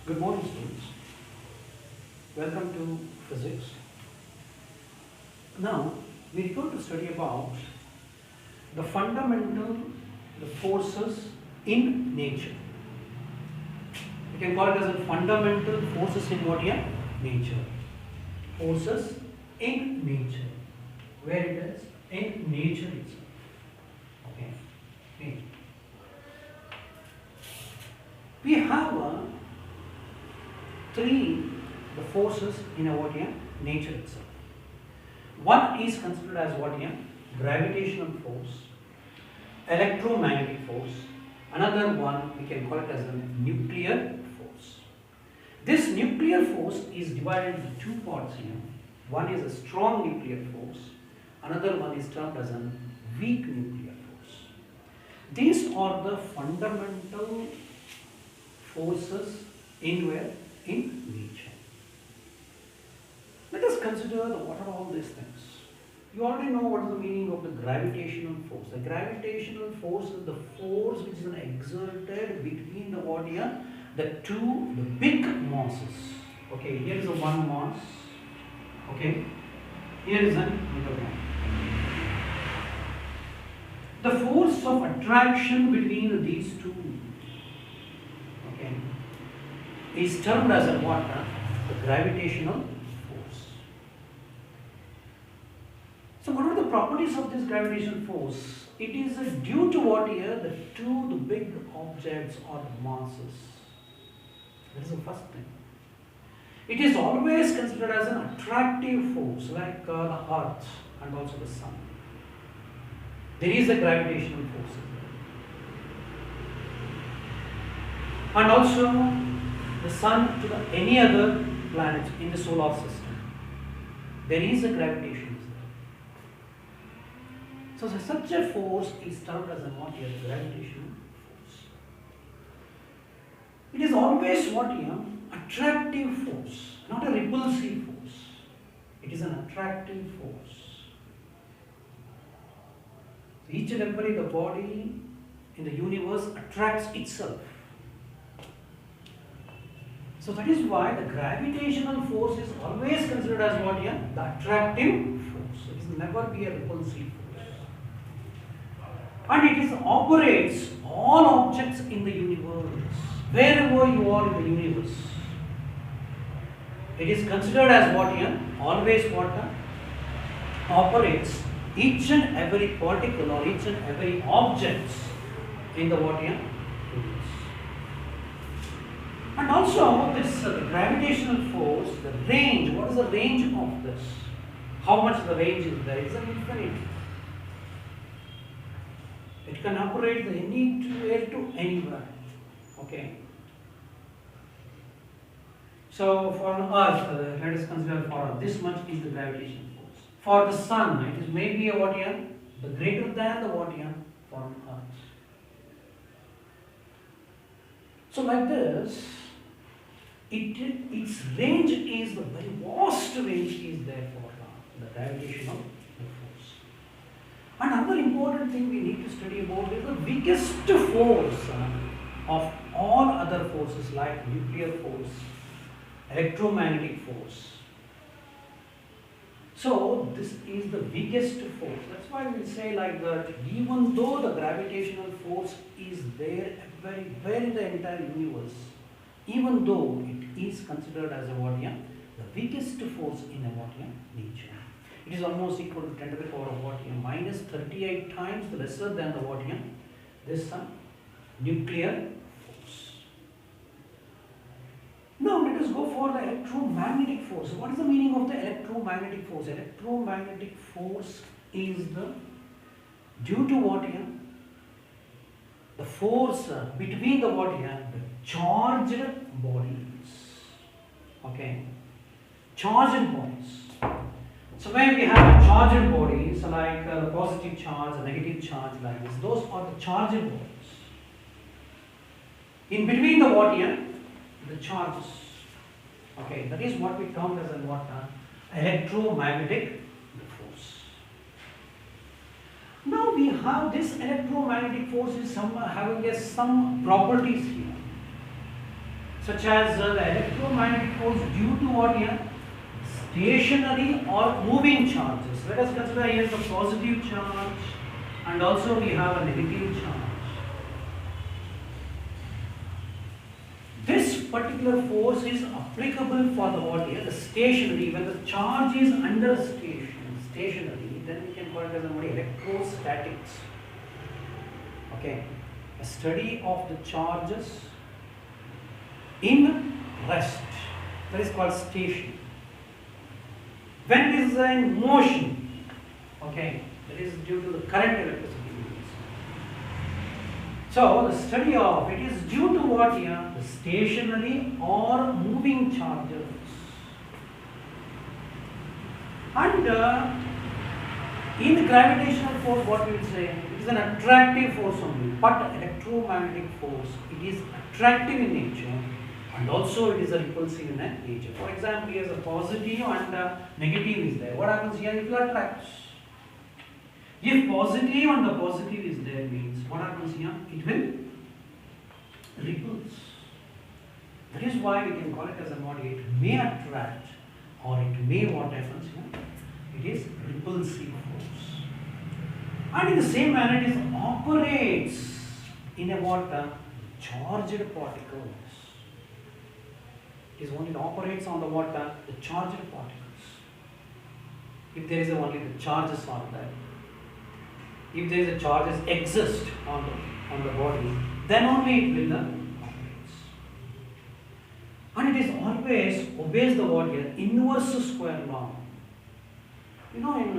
Good morning, students. Welcome to physics. Now, we are going to study about the fundamental the forces in nature. You can call it as a fundamental forces in what here? Nature. Forces in nature. Where it is? In nature itself. Okay. Nature. We have three the forces in our what here? Nature itself. One is considered as what here? Gravitational force, electromagnetic force. Another one we can call it as a nuclear force. This nuclear force is divided into two parts here. One is a strong nuclear force. Another one is termed as a weak nuclear force. These are the fundamental forces in where? In nature. Let us consider what are all these things. You already know what is the meaning of the gravitational force. The gravitational force is the force which is exerted between the what here? The big masses. Okay, here is a one mass. Okay, here is another one. The force of attraction between these two, okay, is termed as a what? The gravitational force. So what are the properties of this gravitational force? It is due to what here? The big objects or masses. That is the first thing. It is always considered as an attractive force like the earth and also the sun. There is a gravitational force. And also the sun to any other planet in the solar system. There is a gravitation. So such a force is termed as a what here? Gravitational force. It is always what here? Attractive force, not a repulsive force. It is an attractive force. So each and every the body in the universe attracts itself. So that is why the gravitational force is always considered as what here? The attractive force. It will never be a repulsive force. And it operates all objects in the universe. Wherever you are in the universe. It is considered as what here? Always what? Operates each and every particle or each and every object in the what here? And also this gravitational force, the range, what is the range of this? How much the range is there? It's an infinite. It can operate anywhere to anywhere. Okay. So for Earth, let us consider for Earth, this much is the gravitational force. For the Sun, it is maybe a what here? The greater than the what here? For Earth. So like this, its range is the very vast range is there for the gravitational force. Another important thing we need to study about is the biggest force of all other forces like nuclear force, electromagnetic force. So this is the biggest force. That's why we say like that even though the gravitational force is there everywhere in the entire universe, even though it is considered as a what here? The biggest force in a what here? Nature. It is almost equal to 10 to the power of what here? Minus 38 times lesser than the what here? This nuclear force. Now let us go for the electromagnetic force. What is the meaning of the electromagnetic force? Electromagnetic force is the due to what here? The force between the what here? The charged bodies. Okay. Charged bodies. So when we have charged bodies like the positive charge, the negative charge like this, those are the charged bodies. In between the what here? The charges. Okay, that is what we term as a what? Electromagnetic force. Now we have this electromagnetic force is having some properties here. such as the electromagnetic force due to what here? Stationary or moving charges. Let us consider here the positive charge and also we have a negative charge. This particular force is applicable for the what here? The stationary. When the charge is under stationary, then we can call it as what? Electrostatics. Okay. A study of the charges in rest. That is called station. When it is in motion, okay, that is due to the current electricity. So the study of it is due to what here? The stationary or moving charges. And in gravitational force, what we will say? It is an attractive force only. But electromagnetic force, it is attractive in nature and also it is a repulsive in nature. For example, here is a positive and negative is there. What happens here? It will attract. If positive and the positive is there means what happens here? It will repulse. That is why we can call it as a body. It may attract or it may what happens here? It is repulsive force. And in the same manner it is operates in a what? Charged particles. It is only operates on the what? The charged particles. If there is only the charges are there. If there is a charges exist on the body, then only it will operates. And it is always obeys the what here? Inverse square law. You know, in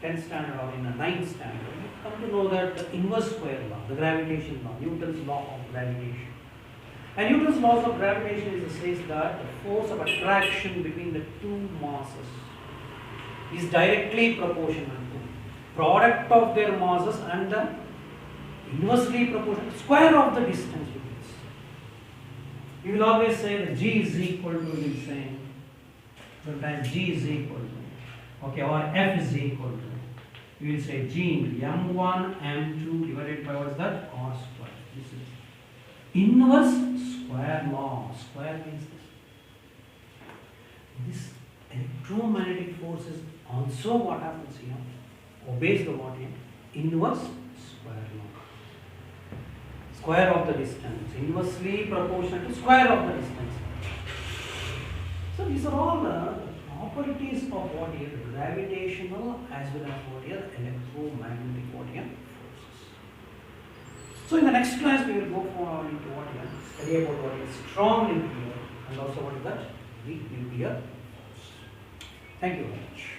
10th standard or in 9th standard, you come to know that the inverse square law, the gravitation law, Newton's law of gravitation. And Newton's laws of gravitation is says that the force of attraction between the two masses is directly proportional to product of their masses and the inversely proportional square of the distance between this. You will always say that G is equal to, we will say, sometimes G is equal to, okay, or F is equal to, we will say G into M1, M2 divided by what is that? R square. This is inverse square law. Square means this electromagnetic force is also what happens here? Obeys the what here? Inverse square law. Square of the distance. Inversely proportional to square of the distance. So these are all the properties of what here? Gravitational as well as what here? Electromagnetic what here? Forces. So in the next class we will go forward into what here? Study about what is strong nuclear and also what is that? Weak nuclear force. Thank you very much.